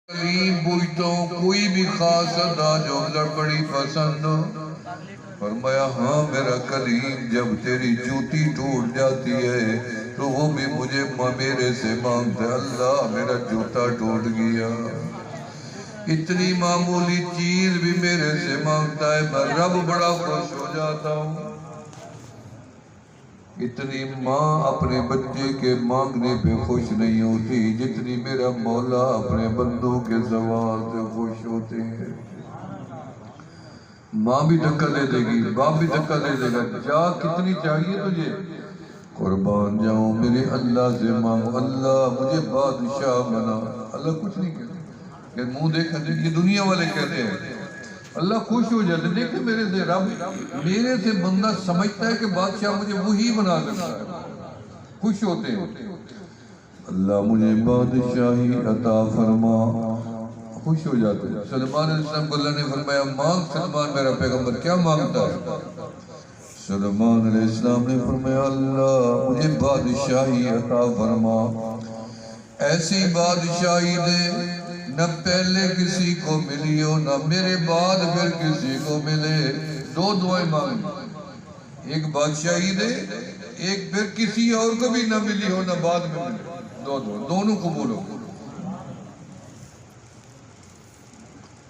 کلیم پوچھتا ہوں کوئی بھی خاص ادا جو بڑی پسند ہو؟ فرمایا ہاں میرا کلیم، جب تیری جوتی ٹوٹ جاتی ہے تو وہ بھی مجھے میرے سے مانگتا ہے، اللہ میرا جوتا ٹوٹ گیا۔ اتنی معمولی چیز بھی میرے سے مانگتا ہے، میں رب بڑا خوش ہو جاتا ہوں۔ اتنی ماں اپنے بچے کے مانگنے پہ خوش نہیں ہوتی جتنی میرا مولا اپنے بندوں کے سوال سے خوش ہوتے ہیں۔ ماں بھی دھکا دے دے گی، باپ بھی دھکا دے دے گا، جا کتنی چاہیے تجھے؟ قربان جاؤں میرے اللہ سے مانگو، اللہ مجھے بادشاہ بنا۔ اللہ کچھ نہیں کہتا کہ منہ دیکھا دے، یہ دنیا والے کہتے ہیں۔ اللہ خوش ہو جاتے، دیکھیں میرے سے رب، میرے سے بندہ سمجھتا ہے کہ بادشاہ مجھے وہی بنا سکتا ہے، خوش ہوتے ہیں۔ اللہ مجھے بادشاہی عطا فرما، خوش ہو جاتے ہیں۔ سلمان علیہ السلام کو اللہ نے فرمایا مانگ سلمان میرا پیغمبر، کیا مانگتا ہے؟ سلمان علیہ السلام نے فرمایا اللہ مجھے بادشاہی عطا فرما، ایسی بادشاہی دے نہ پہلے کسی کو ملی ہو نہ میرے بعد پھر کسی کو ملے۔ دو دعائیں مانگی، ایک بادشاہی دے، ایک پھر کسی اور کو بھی نہ ملی ہو نہ بعد میں ملے۔ دو دعا، دونوں قبول ہو۔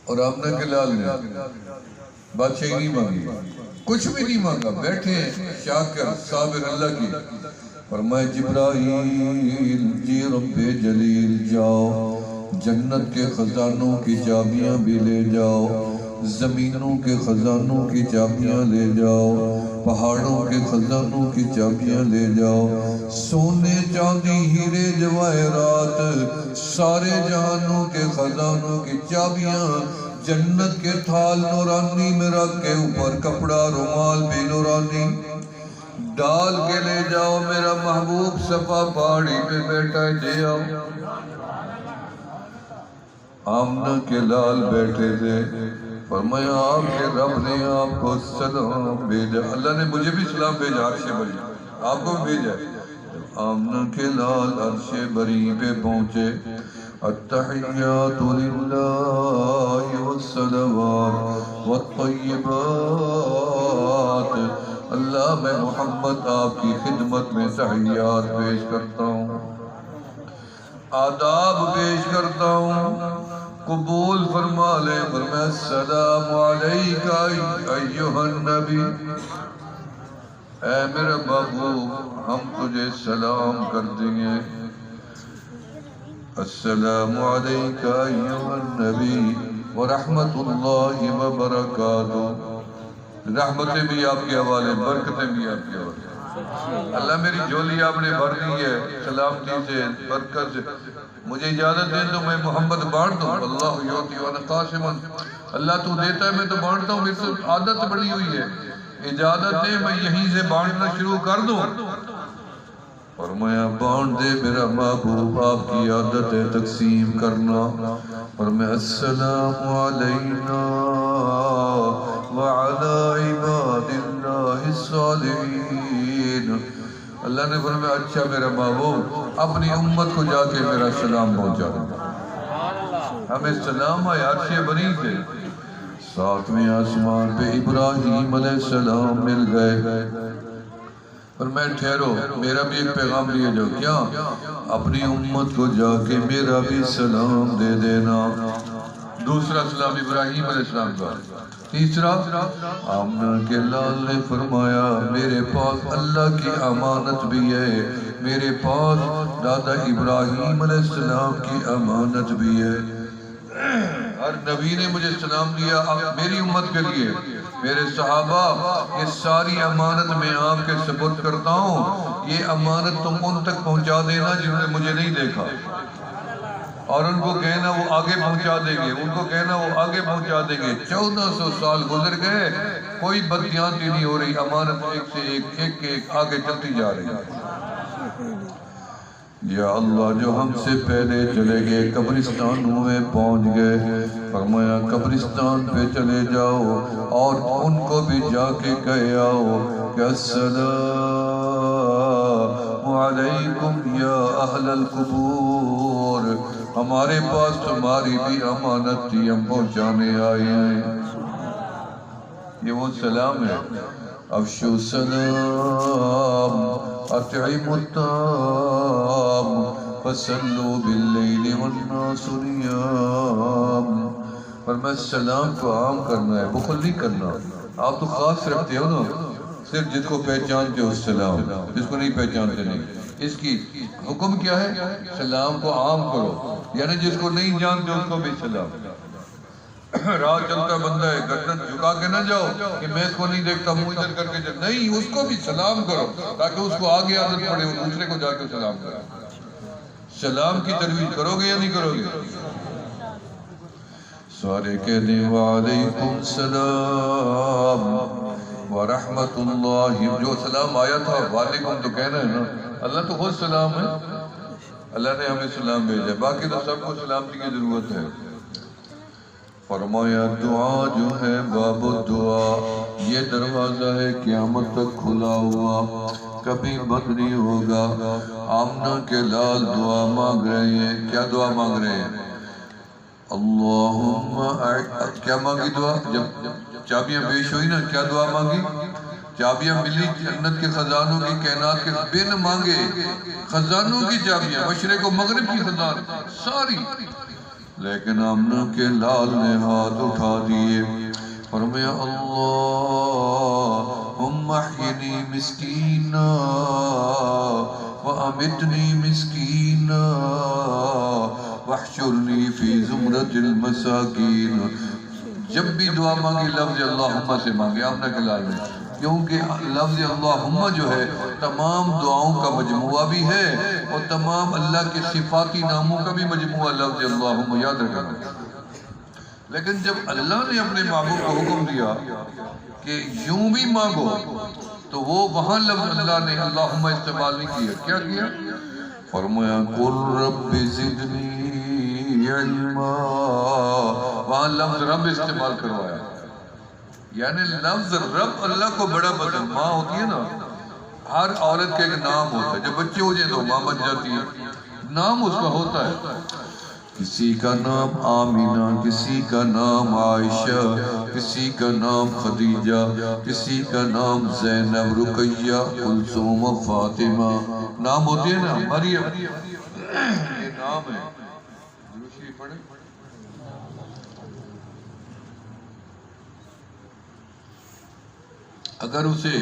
اور آمنہ کے لال نے بادشاہی نہیں مانگی، کچھ بھی نہیں مانگا، بیٹھے ہیں شاکر صابر اللہ کی۔ فرمائے جبرائیل جی رب جلیل جاؤ، جنت کے خزانوں کی چابیاں بھی لے جاؤ، زمینوں کے خزانوں کی چابیاں لے جاؤ، پہاڑوں کے خزانوں کی چابیاں لے جاؤ، سونے چاندی ہیرے جواہرات سارے جہانوں کے خزانوں کی چابیاں جنت کے تھال نورانی میں رکھ کے اوپر کپڑا رومال بھی نورانی ڈال کے لے جاؤ، میرا محبوب صفا پہاڑی پہ بیٹھا ہے، جے آؤ۔ آمنہ کے لال بیٹھے تھے، فرمایا آپ کے رب نے آپ کو سلام بھیجا، اللہ نے مجھے بھی سلام بھیجا، عرش بری آپ کو بھی بھیجا۔ آمنہ کے لال عرش بری پہ پہنچے، التحیات للہ والصلوات والطیبات، اللہ میں محمد آپ کی خدمت میں تحیات پیش کرتا ہوں، آداب پیش کرتا ہوں، قبول فرما لے۔ فرمایا السلام علیکہ ایہا النبی، اے میرا محبوب ہم تجھے سلام کرتے ہیں، السلام علیکہ ایہا النبی ورحمت اللہ وبرکاتہ، رحمتیں بھی آپ کے حوالے، برکتیں بھی آپ کے حوالے۔ اللہ میری جھولی آپ نے بھر دی ہے سلامتی سے، برکت سے، مجھے اجازت دیں تو میں محمد بانٹ دوں۔ اللہ یعطی وانا قاسم، اللہ تو دیتا ہے میں تو بانٹتا ہوں، میری تو عادت بڑی ہوئی ہے، اجازت دیں میں یہیں سے بانٹنا شروع کر دوں۔ فرمایا بانٹ دے میرا محبوب، آپ کی عادت ہے تقسیم کرنا۔ فرمایا السلام علینا وعلی عباد اللہ الصالحین، اللہ نے فرمایا اچھا میرا محبوب اپنی امت کو جا کے میرا سلام پہنچا دیں۔ ہمیں سلام آیا عرش بری سے، ساتویں آسمان پہ ابراہیم علیہ السلام مل گئے۔ اور میں ٹھہرو میرا بھی ایک پیغام لیے جاؤ، کیا اپنی امت کو جا کے میرا بھی سلام دے دینا۔ دوسرا سلام ابراہیم علیہ السلام کا۔ تیسرا آمنہ کے لال نے فرمایا میرے پاس اللہ کی امانت بھی ہے، میرے پاس دادا ابراہیم علیہ السلام کی امانت بھی ہے۔ ہر نبی نے مجھے سلام دیا، اب میری امت کے لیے میرے صحابہ یہ ساری امانت میں آپ کے سپرد کرتا ہوں، یہ امانت تم ان تک پہنچا دینا جنہوں نے مجھے نہیں دیکھا، اور ان کو کہنا وہ آگے پہنچا دیں گے، ان کو کہنا وہ آگے پہنچا دیں گے۔ 1400 سال گزر گئے، کوئی بددیانتی نہیں ہو رہی، امانت ایک سے ایک آگے چلتی جا رہی ہے۔ یا اللہ جو ہم سے پہلے چلے گئے قبرستانوں میں پہنچ گئے، فرمایا قبرستان پہ چلے جاؤ اور ان کو بھی جا کے کہے آؤ کہ السلام علیکم یا اہل القبور، ہمارے پاس تمہاری بھی امانت تھی، ہم پہنچانے آئے ہیں۔ یہ وہ سلام ہے، افشو السلام اطعموا الطعام فصلوا باللیل والناس نیام۔ فرمایا سلام کو عام کرنا ہے، بخل نہیں کرنا۔ آپ تو خاص رکھتے ہو نا، صرف جس کو پہچانتے ہو سلام، جس کو نہیں پہچانتے نہیں۔ اس کی حکم کیا ہے؟ سلام کو عام کرو، یعنی جس کو نہیں جانتے اس کو بھی سلام۔ راہ چلتا بندہ ہے، گردن جھکا کے نہ جاؤ کہ میں اس کو نہیں دیکھتا، منہ ادھر کر کے جاؤ، نہیں، اس کو بھی سلام کرو تاکہ اس کو آگے عادت پڑے، وہ دوسرے کو جا کے سلام کرے۔ سلام کی ترویج کرو گے یا نہیں کرو گے؟ سارے کہہ دیں وعلیکم السلام ورحمت اللہ۔ جو سلام آیا تھا وعلیکم تو کہنا ہے نا، اللہ تو خود سلام ہے، اللہ نے ہمیں سلام بھیجا، باقی تو سب کو سلامتی کی ضرورت ہے۔ فرمایا دعا جو ہے باب الدعا، یہ دروازہ ہے قیامت تک کھلا ہوا، کبھی بند نہیں ہوگا۔ آمنہ کے لال دعا مانگ رہے ہیں، کیا دعا مانگ رہے ہیں؟ اللہم کیا مانگی دعا؟ جب چابیاں پیش ہوئی نا، کیا دعا مانگی؟ چابیاں ملی جنت کے خزانوں کی، کائنات کے بن مانگے خزانوں کی چابیاں، مشرق و مغرب کی خزان ساری، لیکن آمنہ کے لال نے ہاتھ اٹھا دیے، فرمایا اللہم احینی مسکینا وامتنی مسکینا واحشرنی فی زمرۃ المساکین۔ جب بھی دعا مانگی لفظ اللہم سے مانگے آمنہ کے لال نے، کیونکہ لفظ اللہم جو ہے تمام دعاؤں کا مجموعہ بھی ہے اور تمام اللہ کے صفاتی ناموں کا بھی مجموعہ لفظ اللہم، یاد رکھنا۔ لیکن جب اللہ نے اپنے محبوب کو حکم دیا کہ یوں بھی مانگو، تو وہ وہاں لفظ اللہ نے اللہم استعمال نہیں کیا، کیا کیا؟ فرمایا قل رب زدنی علما، وہاں لفظ رب استعمال کروایا، یعنی لفظ رب اللہ کو بڑا پسند۔ ماں ہوتی ہے نا، ہر عورت کا ایک نام ہوتا ہے، جب بچے ہو جائیں تو ماں بن جاتی ہے، نام اس کا ہوتا ہے، کسی کا نام آمینہ، کسی کا نام عائشہ، کسی کا نام خدیجہ، کسی کا نام زینب، رقیہ، کلثوم، فاطمہ، نام ہوتے ہیں نا، مریم، یہ نام ہے۔ دوسری پڑھیں، اگر اسے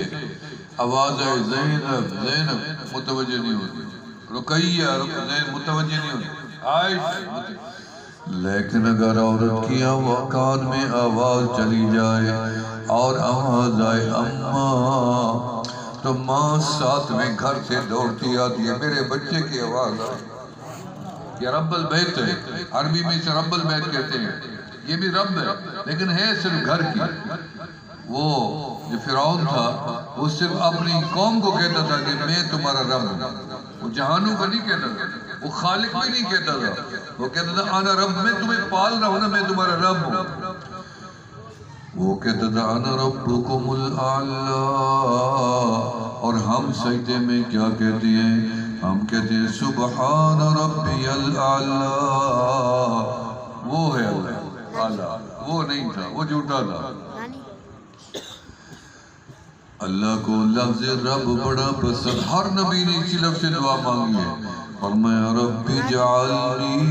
آواز آئے زینب زینب متوجہ نہیں ہوتی، رقیہ متوجہ نہیں ہوتی، عائشہ، لیکن اگر عورت کی کان میں آواز چلی جائے اور آواز آئے اماں، تو ماں ساتھ میں گھر سے دوڑتی آتی ہے، میرے بچے کی آواز آئے۔ یہ رب البیت ہے، عربی میں اسے رب البیت کہتے ہیں، یہ بھی رب ہے لیکن ہے صرف گھر کی۔ وہ جو فرعون تھا وہ صرف اپنی قوم کو کہتا تھا کہ میں تمہارا رب ہوں، وہ جہانوں کا نہیں کہتا تھا، وہ خالق بھی نہیں کہتا تھا، وہ کہتا تھا انا رب، میں تمہیں پال رہا ہوں نا، میں تمہارا رب ہوں۔ وہ کہتا تھا انا ربکم الاعلی، اور ہم سجدے میں کیا کہتے ہیں؟ ہم کہتے ہیں سبحان ربی الاعلی، وہ ہے اللہ اعلیٰ، وہ نہیں تھا، وہ جھوٹا تھا۔ اللہ کو لفظ رب بڑا پسند، ہر نبی نے اسی لفظ سے دعا مانگی ہے، فرمایا رب اجعلنی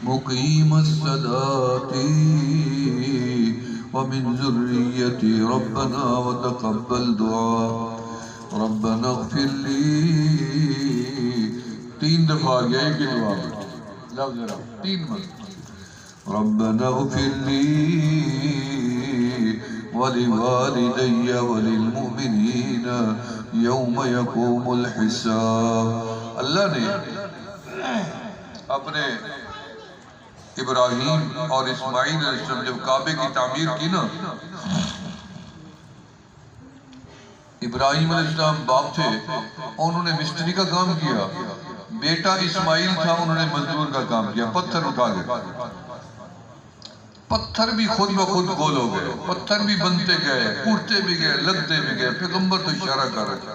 مقیم الصلاۃ ومن ذریتی ربنا وتقبل دعا ربنا اغفر لی، 3 دفعہ گیا ایک ہی دعا میں لفظ رب 3 مرتبہ، ربنا اغفر لی وَلِوَالِدَيَّ وَلِلْمُؤْمِنِينَ يَوْمَ يَقُومُ الْحِسَابِ۔ اللہ نے اپنے ابراہیم اور اسماعیل علیہ السلام جب کعبے کی تعمیر کی نا، ابراہیم علیہ السلام باپ تھے، انہوں نے مستری کا کام کیا، بیٹا اسماعیل تھا، انہوں نے مزدور کا کام کیا، پتھر اٹھا گئے، پتھر بھی خود بخود گول ہو گئے، پتھر بھی بنتے گئے، اٹھتے بھی گئے، لگتے بھی گئے، پیغمبر تو اشارہ کر رہے تھے۔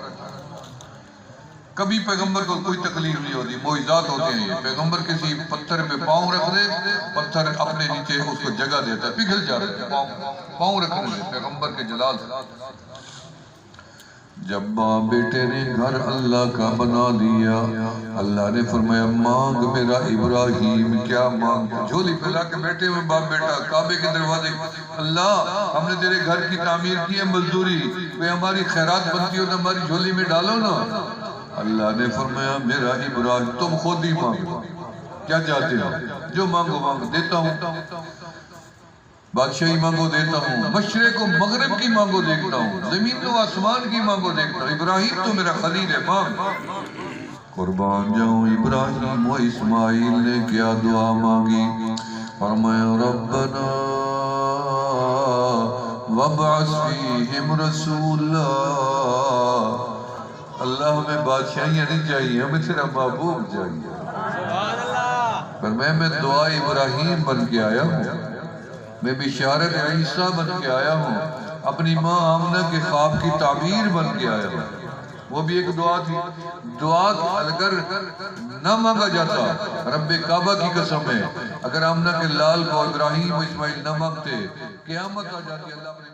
کبھی پیغمبر کو کوئی تکلیف نہیں ہوتی، معجزات ہوتے ہیں یہ۔ پیغمبر کسی پتھر پہ پاؤں رکھ دے، پتھر اپنے نیچے اس کو جگہ دیتا ہے، پگھل جاتا ہے پاؤں رکھنے سے، پیغمبر کے جلال سے۔ جب ماں بیٹے نے گھر اللہ کا بنا دیا، اللہ نے فرمایا مانگ میرا ابراہیم، کیا مانگ؟ جھولی پھیلا کے بیٹھے ہوئے باپ بیٹا کعبے کے دروازے، اللہ ہم نے تیرے گھر کی تعمیر کی ہے، مزدوری کوئی ہماری خیرات بنتی ہو تو ہماری جھولی میں ڈالو نا۔ اللہ نے فرمایا میرا ابراہیم تم خود ہی مانگو، کیا چاہتے ہو؟ جو مانگو مانگو دیتا ہوں، بادشاہی مانگو دیتا ہوں، مشرق و مغرب کی مانگو دیکھتا ہوں، زمین و آسمان کی مانگو دیکھتا ہوں، ابراہیم تو میرا خلیل ہے، مانگ۔ قربان جاؤں ابراہیم و اسماعیل نے کیا دعا مانگی، فرمایا ربنا وابعث فیہم رسولا، اللہ ہمیں بادشاہیاں نہیں چاہیے، ہمیں تیرا محبوب چاہیے۔ پر میں دعا ابراہیم بن کے آیا ہوں، میں بشارت عیسیٰ بن کے آیا ہوں، اپنی ماں آمنہ کے خواب کی تعبیر بن کے آیا ہوں۔ وہ بھی ایک دعا تھی، دعا اگر نہ مانگا جاتا، رب کعبہ کی قسم ہے اگر آمنہ کے لال کو ابراہیم و اسماعیل نہ مانگتے، قیامت آ جاتی، اللہ اپنے